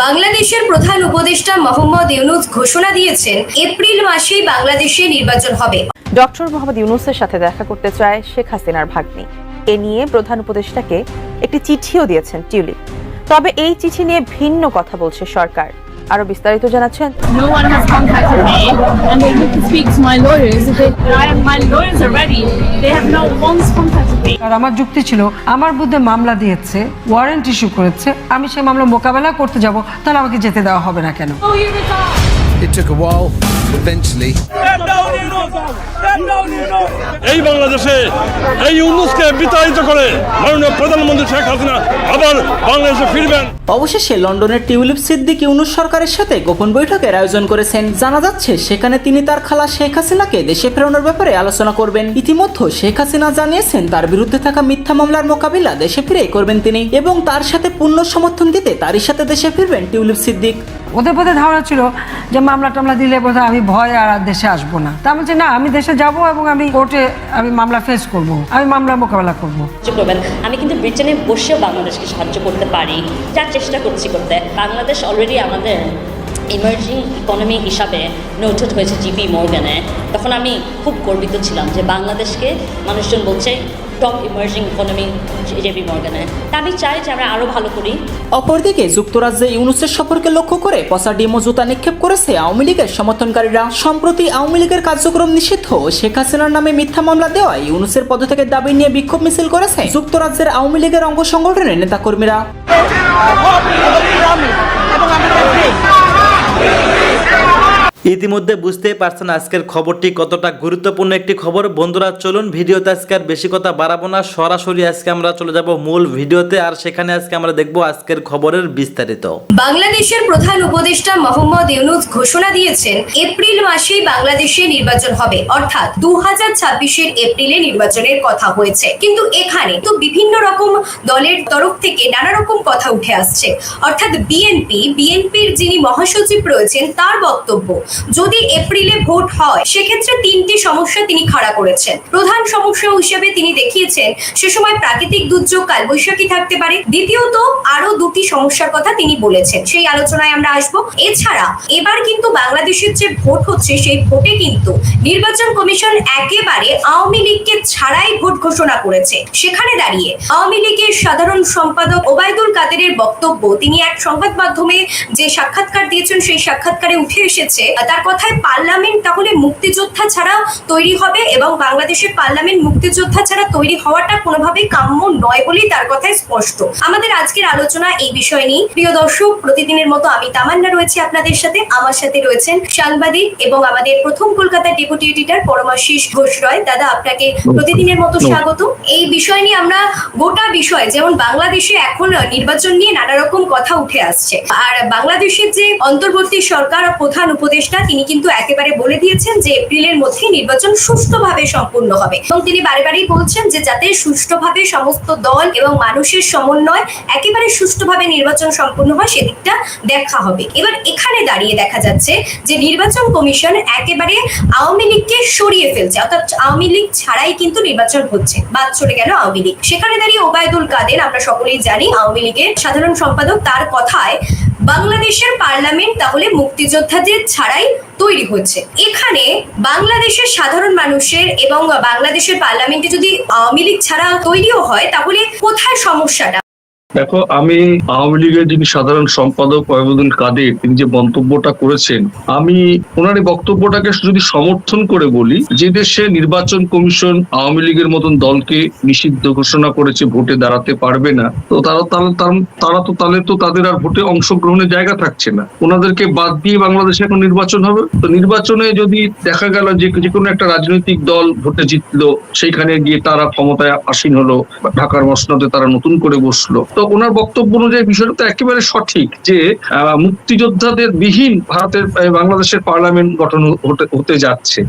বাংলাদেশের প্রধান উপদেষ্টা মোহাম্মদ ইউনূস ঘোষণা দিয়েছেন এপ্রিল মাসেই বাংলাদেশে নির্বাচন হবে। ডক্টর মোহাম্মদ ইউনূসের সাথে দেখা করতে চায় শেখ হাসিনার ভাগ্নি। এ নিয়ে প্রধান উপদেষ্টাকে একটি চিঠিও দিয়েছেন টিউলিপ। তবে এই চিঠি নিয়ে ভিন্ন কথা বলছে সরকার। আরো বিস্তারিত জানাচ্ছেন। No one has contacted me and they need to speak to my lawyers. My lawyers are ready. They have not once contacted me. আর আমার যুক্তি ছিল, আমার বিরুদ্ধে মামলা দিয়েছে, ওয়ারেন্ট ইস্যু করেছে, আমি সেই মামলা মোকাবেলা করতে যাব, তাহলে আমাকে যেতে দেওয়া হবে না কেন? It took a while, eventually. এই বাংলাদেশে এই ইউনূসকে বিতাড়িত করে মাননীয় প্রধানমন্ত্রী শেখ হাসিনা আবার বাংলাদেশে ফিরবেন। অবশেষে লন্ডনের টিউলিপ সিদ্দিক ইউনূস সরকারের সাথে গোপন বৈঠকের আয়োজন করেছেন। জানা যাচ্ছে সেখানে তিনি তার খালা শেখ হাসিনাকে দেশে ফেরানোর ব্যাপারে আলোচনা করবেন। ইতিমধ্যে শেখ হাসিনা জানিয়েছেন তার বিরুদ্ধে থাকা মিথ্যা মামলার মোকাবিলা দেশে ফিরেই করবেন তিনি, এবং তার সাথে পূর্ণ সমর্থন দিতে তারই সাথে দেশে ফিরবেন টিউলিপ সিদ্দিক। ওদের বোধ ধারণা ছিল যে মামলা টামলা দিলে বোধ আমি ভয় আর দেশে আসবো না। তা বলছে না, আমি দেশে যাব এবং আমি কোর্টে আমি মামলা ফেস করব, আমি মামলা মোকাবেলা করব। আমি কিন্তু ব্রিটেনে বসেও বাংলাদেশকে সাহায্য করতে পারি, যার চেষ্টা করছি করতে। বাংলাদেশ অলরেডি আমাদের ইমার্জিং ইকোনমি হিসাবে নোটেড হয়েছে জিপি মর্গানে। তখন আমি খুব গর্বিত ছিলাম যে বাংলাদেশকে মানুষজন বলছে টপ ইমার্জিং ইকোনমি জেপি মর্গানে। তা আমি চাই যে আমরা আরও ভালো করি। অপরদিকে যুক্তরাজ্যে ইউনূসের সফরকে লক্ষ্য করে পচা ডিমো জুতা নিক্ষেপ করেছে আওয়ামী লীগের সমর্থনকারীরা। সম্প্রতি আওয়ামী লীগের কার্যক্রম নিষিদ্ধ শেখ হাসিনার নামে মিথ্যা মামলা দেওয়ায় ইউনূসের পদত্যাগের দাবি নিয়ে বিক্ষোভ মিছিল করেছে যুক্তরাজ্যের আওয়ামী লীগের অঙ্গ সংগঠনের নেতাকর্মীরা। ইতিমধ্যে বুঝতেই পারছেন আজকের খবরটি কতটা গুরুত্বপূর্ণ একটি খবর। বন্ধুরা চলুন ভিডিওতে আজকে আর বেশি কথা বাড়াবো না, সরাসরি আজকে আমরা চলে যাব মূল ভিডিওতে। আর সেখানে আজকে আমরা দেখব আজকের খবরের বিস্তারিত। বাংলাদেশের প্রধান উপদেষ্টা মোহাম্মদ ইউনূস ঘোষণা দিয়েছেন এপ্রিল মাসেই বাংলাদেশে নির্বাচন হবে, অর্থাৎ 2026-এর এপ্রিলে নির্বাচনের কথা হয়েছে। কিন্তু এখানে তো বিভিন্ন রকম দলের তরফ থেকে নানা রকম কথা উঠে আসছে, অর্থাৎ বিএনপির যিনি মহাসচিব রয়েছেন তার বক্তব্য, যদি এপ্রিলে ভোট হয় সেক্ষেত্রে তিনটি সমস্যা তিনি খাড়া করেছেন। প্রধান সমস্যা হিসেবে তিনি দেখিয়েছেন সে সময় প্রাকৃতিক দুর্যোগ কালবৈশাখী থাকতে পারে। দ্বিতীয়ত আরো দুটি সমস্যার কথা তিনি বলেছেন, সেই আলোচনায় আমরা আসবো। এছাড়া এবার কিন্তু বাংলাদেশের যে ভোট হচ্ছে সেই ভোটে কিন্তু নির্বাচন কমিশন একেবারে আওয়ামী লীগকে ছাড়াই ভোট ঘোষণা করেছে। সেখানে দাঁড়িয়ে আওয়ামী লীগের সাধারণ সম্পাদক ওবায়দুল কাদেরের বক্তব্য, তিনি এক সংবাদ মাধ্যমে যে সাক্ষাৎকার দিয়েছেন সেই সাক্ষাৎকারে উঠে এসেছে তার কথায় পার্লামেন্ট তাহলে মুক্তিযোদ্ধা ছাড়া তৈরি হবে, এবং বাংলাদেশের পার্লামেন্ট মুক্তিযোদ্ধা ছাড়া তৈরি হওয়াটা কোনোভাবেই কাম্য নয় বলেই তার কথায় স্পষ্ট। আমাদের আজকের আলোচনা এই বিষয় নিয়ে। প্রিয় দর্শক, প্রতিদিনের মতো আমি তামান্না রয়েছি আপনাদের সাথে। আমার সাথে রয়েছেন সাংবাদিক এবং আমাদের প্রথম কলকাতার ডেপুটি এডিটর পরমাশিস ঘোষ রয়। দাদা, আপনাকে প্রতিদিনের মতো স্বাগত। এই বিষয় নিয়ে আমরা গোটা বিষয়, যেমন বাংলাদেশে এখন নির্বাচন নিয়ে নানা রকম কথা উঠে আসছে, আর বাংলাদেশের যে অন্তর্বর্তী সরকার প্রধান উপদেষ্টা তিনি কিন্তু একেবারে বলে দিয়েছেন যে এপ্রিলের মধ্যে নির্বাচন সুষ্ঠুভাবে সম্পূর্ণ হবে, এবং তিনি বারেবারই বলছেন যে যাতে সুষ্ঠুভাবে সমস্ত দল এবং মানুষের সমন্বয় একেবারে সুষ্ঠুভাবে নির্বাচন সম্পূর্ণ হয় সেদিকটা দেখা হবে। এবার এখানে দাঁড়িয়ে দেখা যাচ্ছে যে নির্বাচন কমিশন একেবারে আওয়ামী লীগকে সরিয়ে ফেলছে, অর্থাৎ আওয়ামী লীগ ছাড়াই কিন্তু নির্বাচন হচ্ছে, বাদ চলে গেল আওয়ামী লীগ। সেখানে দাঁড়িয়ে ওবায়দুল কাদের, আমরা সকলেই জানি আওয়ামী লীগের সাধারণ সম্পাদক, তার কথায় বাংলাদেশের পার্লামেন্ট তাহলে মুক্তিযোদ্ধাদের ছাড়াই তৈরি হচ্ছে। এখানে বাংলাদেশের সাধারণ মানুষের এবং বাংলাদেশের পার্লামেন্টে যদি আওয়ামী লীগ ছাড়া তৈরিও হয় তাহলে কোথায় সমস্যাটা? দেখো, আমি আওয়ামী লীগের যিনি সাধারণ সম্পাদক ওবায়দুল কাদের, তিনি যে মন্তব্যটা করেছেন, আমি ওনার বক্তব্যটাকে যদি সমর্থন করে বলি, যে দেশে নির্বাচন কমিশন আওয়ামী লীগের মতন দলকে নিষিদ্ধ ঘোষণা করেছে, ভোটে দাঁড়াতে পারবে না, তো তারা তো তাহলে তো তাদের আর ভোটে অংশগ্রহণের জায়গা থাকছে না। ওনাদেরকে বাদ দিয়ে বাংলাদেশে এখন নির্বাচন হবে। তো নির্বাচনে যদি দেখা গেল যে কোনো একটা রাজনৈতিক দল ভোটে জিতলো, সেইখানে গিয়ে তারা ক্ষমতায় আসীন হলো, ঢাকার মসনদে তারা নতুন করে বসলো, তো ওনার বক্তব্য অনুযায়ী বিষয়টা তো একেবারে সঠিক যে মুক্তিযোদ্ধাদের বিহীন বাংলাদেশের পার্লামেন্ট গঠন হতে যাচ্ছে।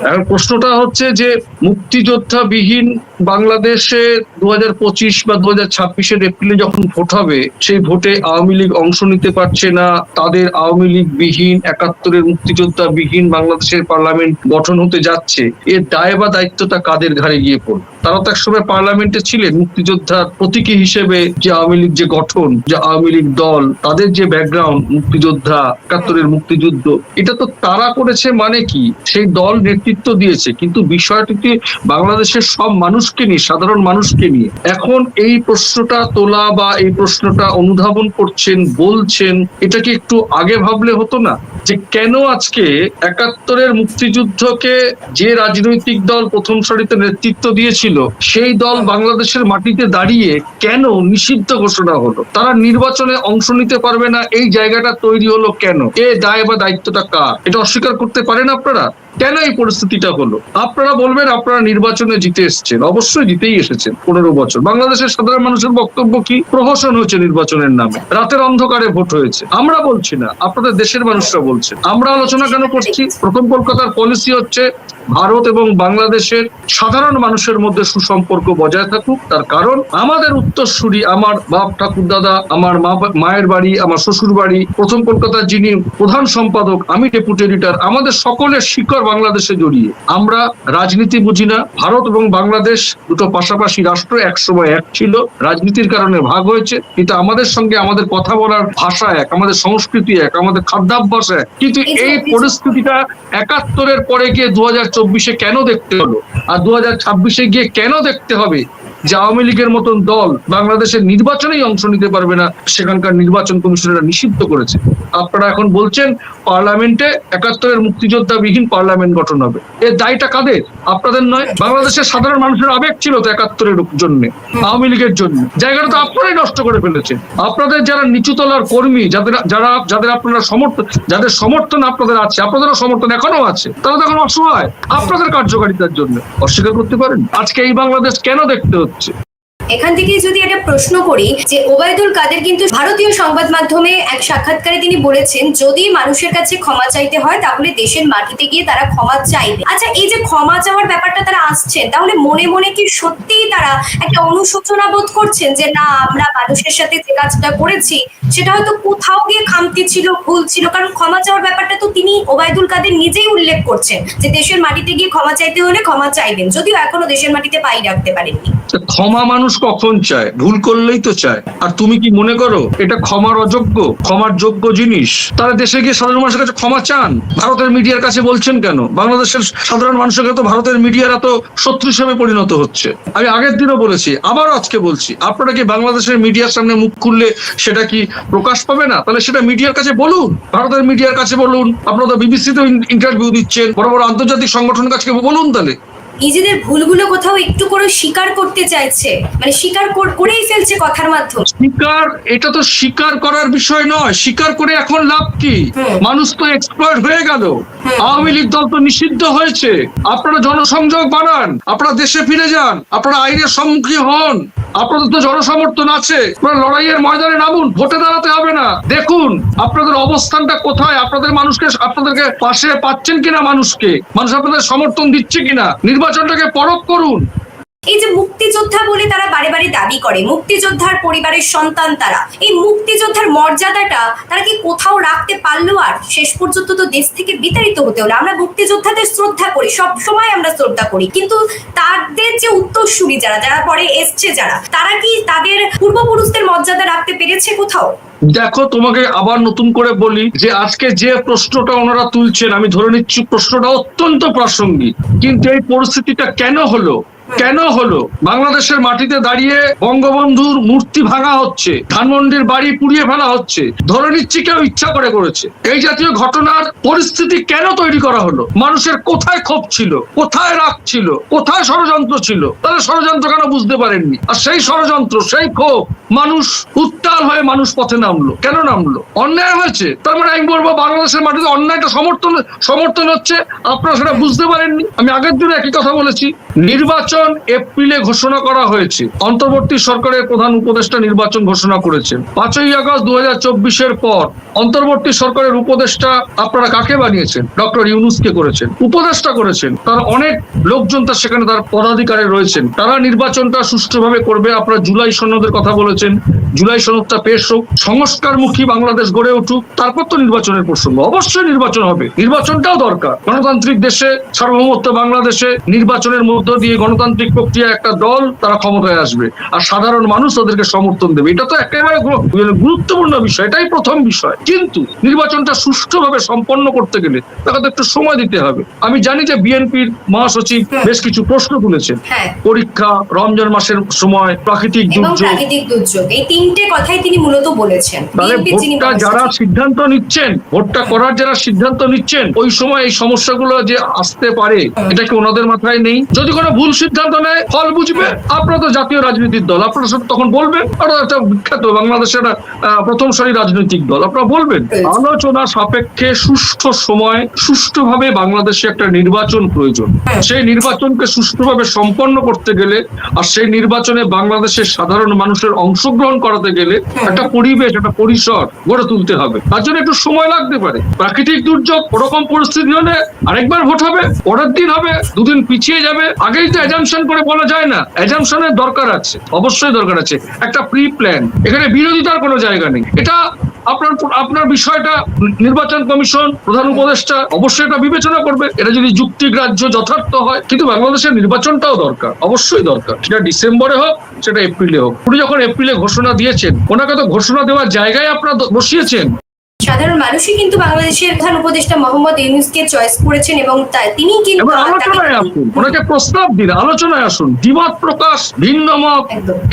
এখন প্রশ্নটা হচ্ছে যে মুক্তিযোদ্ধা বিহীন বাংলাদেশে 2025 বা 2026 এপ্রিলে যখন ভোট হবে, সেই ভোটে আওয়ামী লীগ অংশ নিতে পারছে না, তাদের আওয়ামী লীগ বিহীন 71-এর মুক্তিযোদ্ধা বিহীন বাংলাদেশের পার্লামেন্ট গঠন হতে যাচ্ছে, এর দায় বা দায়িত্বটা কাদের ঘাড়ে গিয়ে পড়বে? তারা তো একসময় পার্লামেন্টে ছিলেন, মুক্তিযোদ্ধার প্রতীকী হিসেবে যে আওয়ামী লীগ যে গঠন, যে আওয়ামী লীগ দল, তাদের যে ব্যাকগ্রাউন্ড, মুক্তিযোদ্ধা, 71-এর মুক্তিযুদ্ধ, এটা তো তারা করেছে মানে কি? সেই দল নেতৃত্ব দিয়েছে, কিন্তু বিষয়টিতে বাংলাদেশের সব মানুষকে নিয়ে, সাধারণ মানুষকে নিয়ে এখন এই প্রশ্নটা তোলা বা এই প্রশ্নটা অনুধাবন করছেন, বলছেন, এটা কি একটু আগে ভাবলে হতো না? যে কেন আজকে 71-এর মুক্তিযুদ্ধকে যে রাজনৈতিক দল প্রথম সারিতে নেতৃত্ব দিয়েছিল, সেই দল বাংলাদেশের মাটিতে দাঁড়িয়ে কেন নিষিদ্ধ ঘোষণা হলো? তারা নির্বাচনে অংশ নিতে পারবে না, এই জায়গাটা তৈরি হলো কেন? এ দায় বা দায়িত্বটা কার? এটা অস্বীকার করতে পারেন আপনারা? কেন এই পরিস্থিতিটা হলো? আপনারা বলবেন আপনারা নির্বাচনে জিতে এসেছেন, অবশ্যই জিতেই এসেছেন। 15 বছর বাংলাদেশের সাধারণ মানুষের বক্তব্য কি? প্রহসন হয়েছে নির্বাচনের নামে, রাতের অন্ধকারে ভোট হয়েছে। আমরা বলছি না, আপনাদের দেশের মানুষরা বলছে। আমরা আলোচনা কেন করছি? প্রথম কলকাতার পলিসি হচ্ছে ভারত এবং বাংলাদেশের সাধারণ মানুষের মধ্যে সুসম্পর্ক বজায় থাকুক। তার কারণ আমাদের উত্তরসূরি, আমার বাপ ঠাকুরদাদা, আমার মায়ের বাড়ি, আমার শ্বশুর বাড়ি, প্রথম কলকাতার যিনি প্রধান সম্পাদক, আমি ডেপুটি এডিটর, আমাদের সকলের শিকড় বাংলাদেশে জড়িয়ে। আমরা রাজনীতি বুঝি না। ভারত এবং বাংলাদেশ দুটো পাশাপাশি রাষ্ট্র, একসময় এক ছিল, রাজনীতির কারণে ভাগ হয়েছে, কিন্তু আমাদের সঙ্গে আমাদের কথা বলার ভাষা এক, আমাদের সংস্কৃতি এক, আমাদের খাদ্যাভ্যাস এক। কিন্তু এই পরিস্থিতিটা 71-এর পরে গিয়ে 2024-এ কেন দেখতে হলো, আর 2026-এ গিয়ে কেন দেখতে হবে যে আওয়ামী লীগের মতন দল বাংলাদেশের নির্বাচনেই অংশ নিতে পারবে না, সেখানকার নির্বাচন কমিশনেরা নিষিদ্ধ করেছে। আপনারা এখন বলছেন পার্লামেন্টে 71-এর মুক্তিযোদ্ধা বিহীন পার্লামেন্ট গঠন হবে, এর দায়টা কাদের? আপনাদের নয়। বাংলাদেশের সাধারণ মানুষের আবেগ ছিল তো 71-এর জন্য, আওয়ামী লীগের জন্য, জায়গাটা তো আপনারাই নষ্ট করে ফেলেছেন। আপনাদের যারা নিচুতলার কর্মী, যাদের আপনারা যাদের সমর্থন আপনাদের আছে, আপনাদেরও সমর্থন এখনো আছে, তারা তখন অসহায় আপনাদের কার্যকারিতার জন্য। অস্বীকার করতে পারেন? আজকে এই বাংলাদেশ কেন দেখতে হচ্ছে? এখান থেকে যদি একটা প্রশ্ন করি, যে ওবায়দুল কাদের কিন্তু ভারতীয় সংবাদ মাধ্যমে এক সাক্ষাৎকারে তিনি বলেছেন, যদি মানুষের কাছে ক্ষমা চাইতে হয় তাহলে দেশের মাটিতে গিয়ে তারা ক্ষমা চাইবে। আচ্ছা, এই যে ক্ষমা চাওয়ার ব্যাপারটা তারা আসছেন, তাহলে মনে মনে কি সত্যিই তারা একটা অনুশোচনা বোধ করছেন যে না, আমরা মানুষের সাথে যে কাজটা করেছি সেটা হয়তো কোথাও গিয়ে খামতি ছিল, ভুল ছিল? কারণ ক্ষমা চাওয়ার ব্যাপারটা তো তিনি ওবায়দুল কাদের নিজেই উল্লেখ করছেন যে দেশের মাটিতে গিয়ে ক্ষমা চাইতে হলে ক্ষমা চাইবেন, যদিও এখনো দেশের মাটিতে পাই রাখতে পারেননি। ক্ষমা মানুষ কখন চায়? ভুল করলেই তো চায়। আর তুমি কি মনে করো এটা ক্ষমার অযোগ্য? ক্ষমার যোগ্য জিনিস। তারা দেশে গিয়ে সাধারণ মানুষের কাছে ক্ষমা চান, ভারতের মিডিয়ার কাছে বলছেন কেন? বাংলাদেশের সাধারণ মানুষের কাছে তো ভারতের মিডিয়ারা তো শত্রু হিসেবে পরিণত হচ্ছে। আমি আগের দিনও বলেছি, আবারও আজকে বলছি, আপনারা কি বাংলাদেশের মিডিয়ার সামনে মুখ খুললে সেটা কি প্রকাশ পাবে না? তাহলে সেটা মিডিয়ার কাছে বলুন, ভারতের মিডিয়ার কাছে বলুন। আপনারা তো বিবিসিতে ইন্টারভিউ দিচ্ছেন, বড় বড় আন্তর্জাতিক সংগঠনের কাছে বলুন। তাহলে নিজেদের ভুলগুলো কোথাও একটু করে স্বীকার করতে চাইছে, মানে স্বীকার করেই ফেলছে কথার মাধ্যমে। এটা তো স্বীকার করার বিষয় নয়। স্বীকার করে এখন লাভ কি? মানুষ তো এক্সপ্লয়েট হয়ে গেল, আওয়ামী লীগ দল তো নিষিদ্ধ হয়েছে। আপনারা জনসংযোগ বাড়ান, আপনারা দেশে ফিরে যান, আপনারা আইনের সম্মুখীন হন, আপনাদের তো জনসমর্থন আছে, আপনারা লড়াইয়ের ময়দানে নামুন, ভোটে দাঁড়াতে হবে না। দেখুন আপনাদের অবস্থানটা কোথায়, আপনাদের আপনাদেরকে পাশে পাচ্ছেন কিনা, মানুষ আপনাদের সমর্থন দিচ্ছে কিনা, নির্বাচনটাকে পরখ করুন। এই যে মুক্তিযোদ্ধা বলে তারা বারে বারে দাবি করে, মুক্তিযোদ্ধার পরিবারের সন্তান তারা, এই মুক্তিযোদ্ধার মর্যাদাটা তারা কি কোথাও রাখতে পারলো? আর শেষ পর্যন্ত তো দেশ থেকে বিতাড়িত হতে হলো। আমরা মুক্তিযোদ্ধাদের শ্রদ্ধা করি, সব সময় আমরা শ্রদ্ধা করি, কিন্তু তাদের যে উত্তরসূরি যারা পরে এসছে, তারা কি তাদের পূর্বপুরুষদের মর্যাদা রাখতে পেরেছে কোথাও? দেখো, তোমাকে আবার নতুন করে বলি যে আজকে যে প্রশ্নটা ওনারা তুলছেন, আমি ধরে নিচ্ছি প্রশ্নটা অত্যন্ত প্রাসঙ্গিক, কিন্তু এই পরিস্থিতিটা কেন হলো? বাংলাদেশের মাটিতে দাঁড়িয়ে বঙ্গবন্ধুর মূর্তি ভাঙা হচ্ছে, ধানমন্ডির বাড়ি পুড়িয়ে ফেলা হচ্ছে, ধরে নিচ্ছি কেউ ইচ্ছা করে করেছে। এই জাতীয় ঘটনার পরিস্থিতি কেন তৈরি করা হলো? মানুষের কোথায় ক্ষোভ ছিল, কোথায় রাগ ছিল, কোথায় ষড়যন্ত্র ছিল? তাহলে ষড়যন্ত্র কেন বুঝতে পারেননি? আর সেই ষড়যন্ত্র, সেই ক্ষোভ মানুষ উত্তাল হয়ে মানুষ পথে নামলো। কেন নামলো? অন্যায় হয়েছে। তার মানে আমি বলবো বাংলাদেশের মাটিতে অন্যায়টা সমর্থন হচ্ছে, আপনারা সেটা বুঝতে পারেননি। আমি আগের দিনে একই কথা বলেছি, নির্বাচন এপ্রিলে ঘোষণা করা হয়েছে, অন্তর্বর্তী সরকারের প্রধান উপদেষ্টা নির্বাচন ঘোষণা করেছেন। 5ই আগস্ট 2024-এর পর অন্তর্বর্তী সরকারের উপদেষ্টা আপনারা কাকে বানিয়েছেন? ডক্টর ইউনূসকে করেছেন, উপদেষ্টা করেছেন। তার অনেক লোকজন তার সেখানে তার পদাধিকারে রয়েছেন, তারা নির্বাচনটা সুষ্ঠুভাবে করবে। আপনারা জুলাই সনদের কথা বলেছেন, জুলাই সনদটা পেশ হোক, সংস্কারমুখী বাংলাদেশ গড়ে উঠুক, তারপর তো নির্বাচনের প্রসঙ্গ। অবশ্যই নির্বাচন হবে, নির্বাচনটাও দরকার। গণতান্ত্রিক দেশে, সার্বভৌমত্ব বাংলাদেশে নির্বাচনের মধ্য দিয়ে গণতান্ত্রিক প্রক্রিয়া একটা দল তারা ক্ষমতায় আসবে, আর সাধারণ মানুষ তাদেরকে সমর্থন দেবে। এটা তো একেবারে গুরুত্বপূর্ণ বিষয়, এটাই প্রথম বিষয়। কিন্তু নির্বাচনটা সুষ্ঠুভাবে সম্পন্ন করতে গেলে তাকে তো একটু সময় দিতে হবে। আমি জানি যে বিএনপির মহাসচিব বেশ কিছু প্রশ্ন তুলেছেন, পরীক্ষা, রমজান মাসের সময়, প্রাকৃতিক দুর্যোগ, এই তিনটে কথাই তিনি মূলত বলেছেন। তাহলে ভোটটা যারা সিদ্ধান্ত নিচ্ছেন, ভোটটা করার যারা সিদ্ধান্ত নিচ্ছেন, ওই সময় এই সমস্যাগুলো যে আসতে পারে এটা কি ওনাদের মাথায় নেই? যদি কোনো ভুল সিদ্ধান্ত নেয়, ফল বুঝবে। আপনারা তো জাতীয় রাজনীতির দল, আপনারা তখন বলবেন, আপনারা একটা বিখ্যাত বাংলাদেশের প্রথম সারি রাজনৈতিক দল, আপনারা বলবেন। আলোচনা সাপেক্ষে সুষ্ঠু সময়, সুষ্ঠুভাবে বাংলাদেশে একটা নির্বাচন প্রয়োজন। সেই নির্বাচনকে সুষ্ঠুভাবে সম্পন্ন করতে গেলে, আর সেই নির্বাচনে বাংলাদেশের সাধারণ মানুষের অংশগ্রহণ করাতে গেলে একটা পরিবেশ, একটা পরিসর গড়ে তুলতে হবে। তার জন্য একটু সময় লাগতে পারে। প্রাকৃতিক দুর্যোগ, ওরকম পরিস্থিতি হলে আরেকবার ভোট হবে, পরের দিন হবে, দুদিন পিছিয়ে যাবে। আগেই তো অ্যাজাম্পশন করে বলা যায় না, অ্যাজাম্পশনের দরকার আছে, অবশ্যই দরকার আছে একটা প্রি প্ল্যান। এখানে বিরোধিতার কোনো জায়গা নেই। এটা আপনার বিষয়টা নির্বাচন কমিশন, প্রধান উপদেষ্টা অবশ্যই এটা বিবেচনা করবে, এটা যদি যুক্তিগ্রাহ্য যথার্থ হয়। কিন্তু বাংলাদেশের নির্বাচনটাও দরকার, অবশ্যই দরকার। সেটা ডিসেম্বরে হোক, সেটা এপ্রিলে হোক। উনি যখন এপ্রিলে ঘোষণা দিয়েছেন, ওনাকে তো ঘোষণা দেওয়ার জায়গায় আপনারা বসিয়েছেন। সাধারণ মানুষই কিন্তু বাংলাদেশের প্রধান উপদেষ্টা মোহাম্মদ ইউনূসকে চয়েস করেছেন এবং তিনি কিন্তু আলোচনায় আসুন, ওনাকে প্রস্তাব দিন, আলোচনায় আসুন। দ্বিমত প্রকাশ, ভিন্ন মত,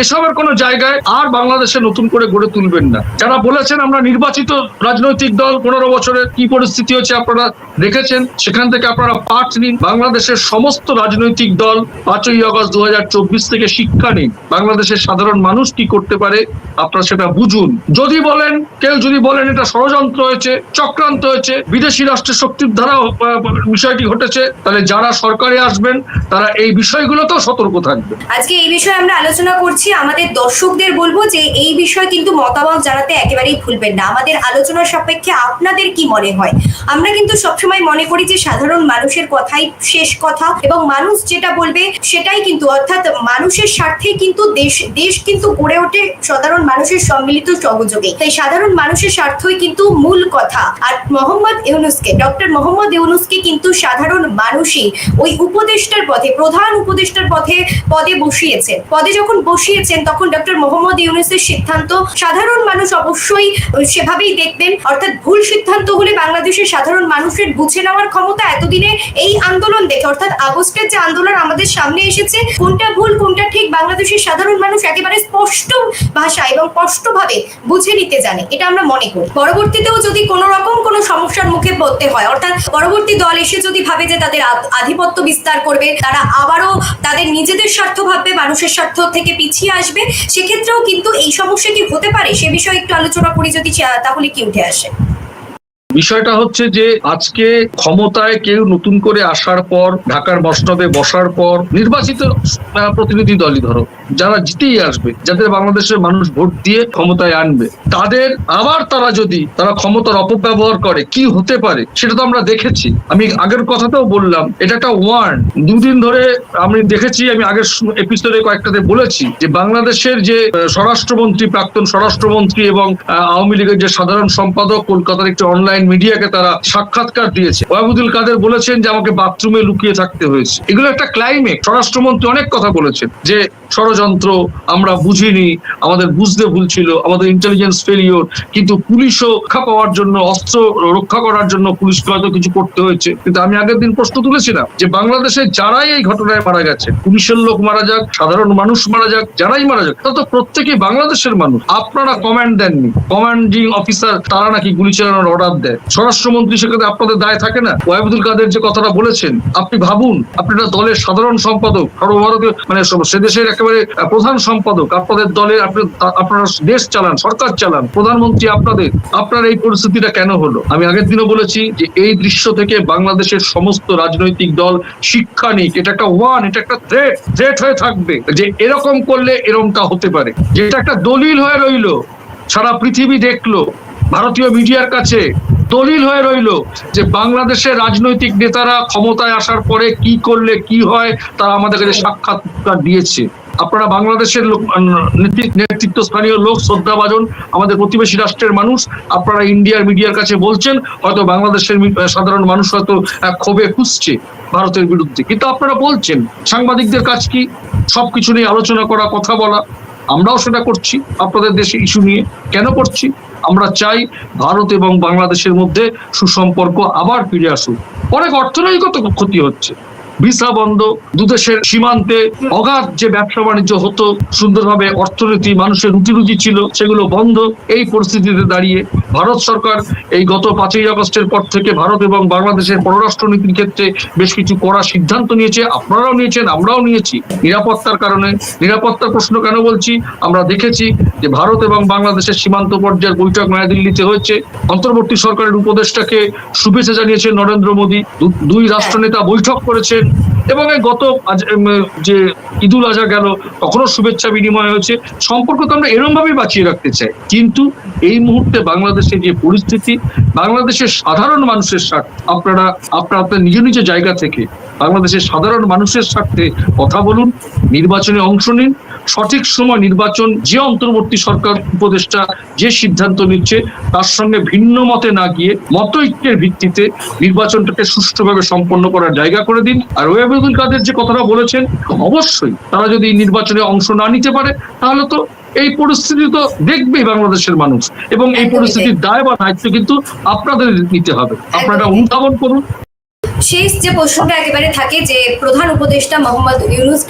এসবের কোনো জায়গায় আর বাংলাদেশে নতুন করে গড়ে তুলবেন না। যারা বলেছেন আমরা নির্বাচিত রাজনৈতিক দল, 15 বছরের কি পরিস্থিতি হচ্ছে আপনারা দেখেছেন, সেখান থেকে আপনারা পাঠ নিন। বাংলাদেশের সমস্ত রাজনৈতিক দল 5ই আগস্ট 2024 থেকে শিক্ষা নিন। বাংলাদেশের সাধারণ মানুষ কি করতে পারে আপনারা সেটা বুঝুন। কেউ যদি বলেন এটা ষড়যন্ত্র হয়েছে, চক্রান্ত হয়েছে, বিদেশি রাষ্ট্রের শক্তির দ্বারা বিষয়টি ঘটেছে, তাহলে যারা সরকারে আসবেন তারা এই বিষয়গুলোতেও সতর্ক থাকবে। আজকে এই বিষয়ে আমরা আলোচনা করছি। আমাদের দর্শকদের বলবো যে এই বিষয়ে কিন্তু মতামত জানাতে একেবারেই ভুলবেন না। আমাদের আলোচনার সাপেক্ষে আপনাদের কি মনে হয়? আমরা কিন্তু সবসময় মনে করি যে সাধারণ মানুষের কথাই শেষ কথা, এবং মানুষ যেটা বলবে সেটাই কিন্তু, অর্থাৎ মানুষের স্বার্থেই কিন্তু দেশ কিন্তু গড়ে ওঠে সাধারণ মানুষের সম্মিলিত সহযোগে। তাই সাধারণ মানুষের স্বার্থই কিন্তু মূল কথা। আর ডক্টর মোহাম্মদ ইউনূসকে কিন্তু সাধারণ মানুষই ওই উপদেষ্টার পথে, প্রধান উপদেষ্টার পদে বসিয়েছেন। পদে যখন বসিয়েছেন তখন ডক্টর মোহাম্মদ ইউনূসের সিদ্ধান্ত সাধারণ মানুষ অবশ্যই সেভাবেই দেখবেন। অর্থাৎ ভুল সিদ্ধান্ত হলে বাংলাদেশের সাধারণ মানুষের বুঝে নেওয়ার ক্ষমতা এতদিনে এই আন্দোলন দেখে, অর্থাৎ আগস্টের যে আন্দোলন আমাদের সামনে এসেছে, কোনটা ভুল কোনটা ঠিক বাংলাদেশের সাধারণ মানুষ একেবারে স্পষ্ট ভাষা এবং স্পষ্টভাবে বুঝে নিতে জানে, এটা আমরা মনে করি। পরবর্তীতেও যদি কোনো রকম কোনো সমস্যার মুখে পড়তে হয়, অর্থাৎ পরবর্তী দল এসে যদি ভাবে যে তাদের আধিপত্য বিস্তার করবে, তারা আবারও তাদের নিজেদের স্বার্থ ভাববে, মানুষের স্বার্থ থেকে পিছিয়ে আসবে, সেক্ষেত্রেও কিন্তু এই সমস্যা কি হতে পারে সে বিষয়ে একটু আলোচনা করি যদি, তাহলে কি উঠে আসে? বিষয়টা হচ্ছে যে আজকে ক্ষমতায় কেউ নতুন করে আসার পর, ঢাকার মসনদে বসার পর, নির্বাচিত প্রতিনিধি দলই ধরো, যারা জিতেই আসবে, যাদের বাংলাদেশের মানুষ ভোট দিয়ে ক্ষমতায় আনবে, তারা ক্ষমতার অপব্যবহার করে কি হতে পারে সেটা তো আমরা দেখেছি। আমি আগের কথাটাও বললাম, এটা একটা ওয়ার্ন। দুদিন ধরে আমি দেখেছি, আমি আগের এপিসোডে কয়েকটাতে বলেছি যে বাংলাদেশের যে স্বরাষ্ট্রমন্ত্রী, প্রাক্তন স্বরাষ্ট্রমন্ত্রী এবং আওয়ামী লীগের যে সাধারণ সম্পাদক কলকাতার একটি অনলাইন মিডিয়াকে তারা সাক্ষাৎকার দিয়েছে। ওয়াহিদুল কাদের বলেছেন যে আমাকে বাথরুমে লুকিয়ে থাকতে হয়েছে। এগুলো একটা ক্লাইমেট। স্বরাষ্ট্রমন্ত্রী অনেক কথা বলেছেন যে ষড়যন্ত্র আমরা বুঝিনি, আমাদের বুঝতে ভুল ছিল, আমাদের ইন্টেলিজেন্স ফেলিওর, কিন্তু পুলিশও রক্ষা পাওয়ার জন্য, অস্ত্র রক্ষা করার জন্য পুলিশকে হয়তো কিছু করতে হয়েছে। কিন্তু আমি আগের দিন প্রশ্ন তুলেছিলাম যে বাংলাদেশে যারাই এই ঘটনায় মারা গেছে, পুলিশের লোক মারা যাক, সাধারণ মানুষ মারা যাক, যারাই মারা যাক, তারা তো প্রত্যেকেই বাংলাদেশের মানুষ। আপনারা কমান্ড দেননি, কমান্ডিং অফিসার তারা নাকি গুলি চালানোর অর্ডার দেয়। স্বরাষ্ট্রমন্ত্রী সেখানে আপনাদের দায় থাকে না? ওয়াহিদুল কাদের যে কথাটা বলেছেন, আপনি ভাবুন, আপনি একটা দলের সাধারণ সম্পাদক, সর্বভারতীয়, মানে সে দেশের একটা একেবারে প্রধান সম্পাদক, আপনাদের দলের আপনারা দেশ চালান, সরকার চালান, প্রধানমন্ত্রী আপনার এই পরিস্থিতিটা কেন হলো? আমি আগের দিনও বলেছি যে এই দৃশ্য থেকে বাংলাদেশের সমস্ত রাজনৈতিক দল শিক্ষা নিক। এটা একটা থ্রেট হয়ে থাকবে যে এরকম করলে এরকমটা হতে পারে, যেটা একটা দলিল হয়ে রইলো, সারা পৃথিবী দেখলো, ভারতীয় মিডিয়ার কাছে দলিল হয়ে রইলো যে বাংলাদেশের রাজনৈতিক নেতারা ক্ষমতায় আসার পরে কি করলে কি হয় তারা আমাদের কাছে সাক্ষাৎকার দিয়েছে। আপনারা বাংলাদেশের লোক, নেতৃত্বস্থানীয় লোক, শ্রদ্ধাভাজন আমাদের প্রতিবেশী রাষ্ট্রের মানুষ, আপনারা ইন্ডিয়ার মিডিয়ার কাছে বলছেন, হয়তো বাংলাদেশের সাধারণ মানুষ হয়তো ক্ষোভে ফুঁসছে ভারতের বিরুদ্ধে, কিন্তু আপনারা বলছেন। সাংবাদিকদের কাজ কি? সবকিছু নিয়ে আলোচনা করা, কথা বলা। আমরাও সেটা করছি আপনাদের দেশে ইস্যু নিয়ে। কেন করছি? আমরা চাই ভারত এবং বাংলাদেশের মধ্যে সুসম্পর্ক আবার ফিরে আসুক। অনেক অর্থনৈতিক ক্ষতি হচ্ছে, ভিসা বন্ধ, দুদেশের সীমান্তে অগাধ যে ব্যবসা বাণিজ্য হতো, সুন্দরভাবে অর্থনীতি, মানুষের রুটি ছিল, সেগুলো বন্ধ। এই পরিস্থিতিতে দাঁড়িয়ে ভারত সরকার এই গত 5ই আগস্টের পর থেকে ভারত এবং বাংলাদেশের পররাষ্ট্রনীতির ক্ষেত্রে বেশ কিছু কড়া সিদ্ধান্ত নিয়েছে। আপনারাও নিয়েছেন, আমরাও নিয়েছি। নিরাপত্তার কারণে, নিরাপত্তার প্রশ্ন কেন বলছি? আমরা দেখেছি যে ভারত এবং বাংলাদেশের সীমান্ত পর্যায়ের বৈঠক নয়াদিল্লিতে হয়েছে। অন্তর্বর্তী সরকারের উপদেষ্টাকে শুভেচ্ছা জানিয়েছেন নরেন্দ্র মোদী। দুই রাষ্ট্রনেতা বৈঠক করেছেন এবং গত যে ঈদুল আজহা গেল তখনও শুভেচ্ছা বিনিময় হয়েছে। সম্পর্ক তো আমরা এরকম ভাবেই বাঁচিয়ে রাখতে চাই, কিন্তু এই মুহূর্তে বাংলাদেশের যে পরিস্থিতি, বাংলাদেশের সাধারণ মানুষের স্বার্থে আপনার নিজ জায়গা থেকে বাংলাদেশের সাধারণ মানুষের স্বার্থে কথা বলুন, নির্বাচনে অংশ নিন। সঠিক সময় নির্বাচন, যে অন্তর্বর্তী সরকার উপদেষ্টা যে সিদ্ধান্ত নিচ্ছে তার সঙ্গে ভিন্ন মতে না গিয়ে মতৈক্যের ভিত্তিতে নির্বাচনটাকে সুষ্ঠুভাবে সম্পন্ন করার জায়গা করে দিন। আর ওয়াহিদুল কাদের যে কথাটা বলেছেন, অবশ্যই তারা যদি নির্বাচনে অংশ না নিতে পারে তাহলে তো এই পরিস্থিতি তো দেখবেই বাংলাদেশের মানুষ, এবং এই পরিস্থিতির দায় বা দায়িত্ব কিন্তু আপনাদের নিতে হবে। আপনারা অনুধাবন করুন। শেষ যে প্রশ্নটা একেবারে থাকে যে প্রধান উপদেষ্টা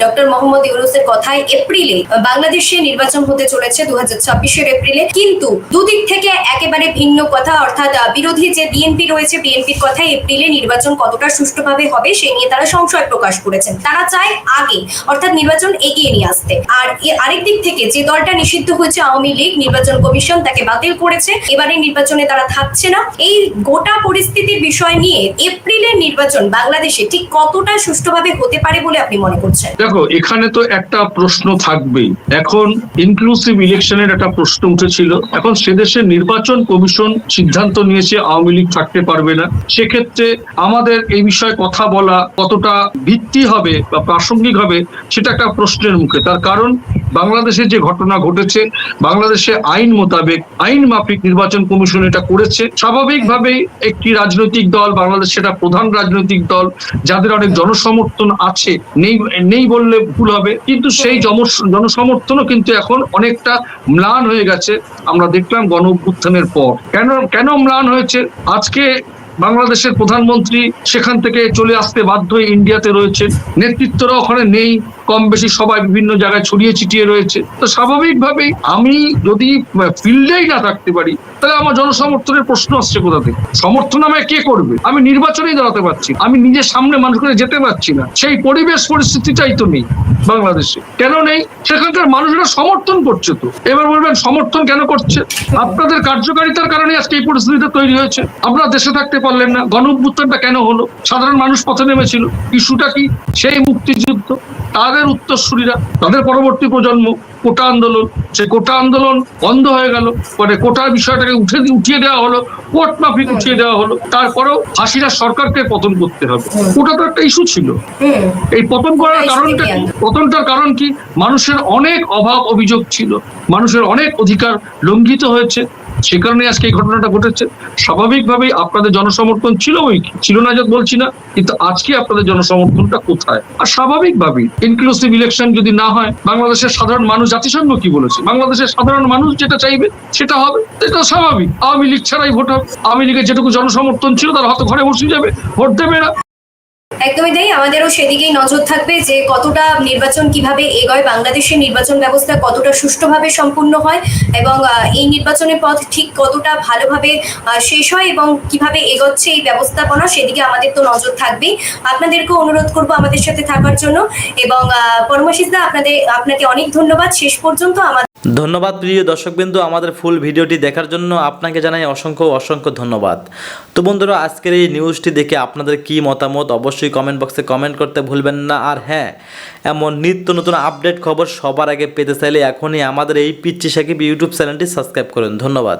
ডক্টর মোহাম্মদ ইউনূসের কথায় এপ্রিলে বাংলাদেশে নির্বাচন হতে চলেছে 2026-এর এপ্রিলে, কিন্তু দুদিক থেকে একেবারে ভিন্ন কথা, অর্থাৎ বিরোধী যে বিএনপি রয়েছে, বিএনপির কথায় এপ্রিলে নির্বাচন কতটা সুষ্ঠুভাবে হবে সে নিয়ে তারা সংশয় প্রকাশ করেছেন। তারা চায় আগে, অর্থাৎ নির্বাচন এগিয়ে নিয়ে আসতে। আর আরেক দিক থেকে যে দলটা নিষিদ্ধ হয়েছে আওয়ামী লীগ, নির্বাচন কমিশন তাকে বাতিল করেছে, এবারে নির্বাচনে তারা থাকছে না। এই গোটা পরিস্থিতির বিষয় নিয়ে এপ্রিলের নির্বাচন বাংলাদেশে ঠিক কতটা সুষ্ঠুভাবে হতে পারে বলে আপনি মনে করছেন? দেখো, এখানে তো একটা প্রশ্ন থাকবেই। এখন ইনক্লুসিভ ইলেকশনের একটা প্রশ্ন উঠেছিল। এখন সেদেশের নির্বাচন কমিশন সিদ্ধান্ত নিয়েছে আওয়ামী লীগ থাকতে পারবে না। সেক্ষেত্রে আমাদের এই বিষয়ে কথা বলা কতটা ভিত্তি হবে বা প্রাসঙ্গিক হবে সেটা একটা প্রশ্নের মুখে। তার কারণ বাংলাদেশে যে ঘটনা ঘটেছে, বাংলাদেশে আইন মোতাবেক, আইন মাফিক নির্বাচন কমিশন এটা করেছে। স্বাভাবিকভাবেই একটি রাজনৈতিক দল, বাংলাদেশ সেটা প্রধান রাজনৈতিক দল, যাদের অনেক জনসমর্থন আছে, নেই বললে ভুল হবে, কিন্তু সেই জনসমর্থনও কিন্তু এখন অনেকটা ম্লান হয়ে গেছে। আমরা দেখলাম গণ অভ্যুত্থানের পর। কেন ম্লান হয়েছে? আজকে বাংলাদেশের প্রধানমন্ত্রী সেখান থেকে চলে আসতে বাধ্য হয়ে ইন্ডিয়াতে রয়েছে, নেতৃত্বরা ওখানে নেই, কম বেশি সবাই বিভিন্ন জায়গায় ছড়িয়ে ছিটিয়ে রয়েছে। তো স্বাভাবিকভাবেই আমি যদি ফিল্ডেই না থাকতে পারি তাহলে আমার জনসমর্থনের প্রশ্ন আসছে কোথা থেকে? সমর্থন আমায় কে করবে? আমি নির্বাচনেই দাঁড়াতে পারছি, আমি নিজের সামনে মানুষকে যেতে পারছি না। সেই পরিস্থিতিটাই তো নেই বাংলাদেশে। কেন নেই? সেখানকার মানুষরা সমর্থন করছে তো। এবার বলবেন সমর্থন কেন করছে? আপনাদের কার্যকারিতার কারণে আজকে এই পরিস্থিতিটা তৈরি হয়েছে। আপনারা দেশে থাকতে পারলেন না। গণ অভ্যুত্থানটা কেন হলো? সাধারণ মানুষ পথে নেমেছিল। ইস্যুটা কি? সেই মুক্তিযুদ্ধ, তাদের উত্তরসূরিরা, তাদের পরবর্তী প্রজন্ম, কোটা আন্দোলন। সেই কোটা আন্দোলন বন্ধ হয়ে গেল, পরে কোটার বিষয়টাকে উঠিয়ে দেওয়া হলো, কোর্ট মাফিক উঠিয়ে দেওয়া হলো। তারপরেও হাসিনা সরকারকে পতন করতে হবে। কোটা তো একটা ইস্যু ছিল। এই পতন করার কারণটা কি? পতনটার কারণ কি? মানুষের অনেক অভাব অভিযোগ ছিল, মানুষের অনেক অধিকার লঙ্ঘিত হয়েছে, সে কারণে আজকে এই ঘটনাটা ঘটেছে। স্বাভাবিকভাবেই আপনাদের জনসমর্থন ছিল, ছিল না যে বলছি না, কিন্তু আজকে আপনাদের জনসমর্থনটা কোথায়? আর স্বাভাবিকভাবেই ইনক্লুসিভ ইলেকশন যদি না হয়, বাংলাদেশের সাধারণ মানুষ, জাতিসংঘ কি বলেছে, বাংলাদেশের সাধারণ মানুষ যেটা চাইবে সেটা হবে, এটা স্বাভাবিক। আওয়ামী লীগ ছাড়াই ভোট হবে। আওয়ামী লীগের যেটুকু জনসমর্থন ছিল তারা হয়তো ঘরে বসে যাবে, ভোট দেবে না। একদমই তাই, আমাদেরও সেদিকেই নজর থাকবে যে কতটা নির্বাচন কিভাবে এগোয়, বাংলাদেশের নির্বাচন ব্যবস্থা কতটা সুষ্ঠুভাবে সম্পূর্ণ হয় এবং এই নির্বাচনের পথ ঠিক কতটা ভালোভাবে শেষ হয় এবং কিভাবে এগোচ্ছে এই ব্যবস্থাপনা, সেদিকে আমাদের তো নজর থাকবেই। আপনাদেরকেও অনুরোধ করব আমাদের সাথে থাকার জন্য এবং পরমাশিসদা আপনাকে অনেক ধন্যবাদ শেষ পর্যন্ত আমাদের। ধন্যবাদ প্রিয় দর্শকবৃন্দ, আমাদের ফুল ভিডিওটি দেখার জন্য আপনাকে জানাই অসংখ্য অসংখ্য ধন্যবাদ। তো বন্ধুরা, আজকের এই নিউজটি দেখে আপনাদের কি মতামত অবশ্যই কমেন্ট বক্সে কমেন্ট করতে ভুলবেন না। আর হ্যাঁ, এমন নিত্য নতুন আপডেট খবর সবার আগে পেতে চাইলে এখনই আমাদের এই পিচ্চি সাকিব ইউটিউব চ্যানেলটি সাবস্ক্রাইব করুন। ধন্যবাদ।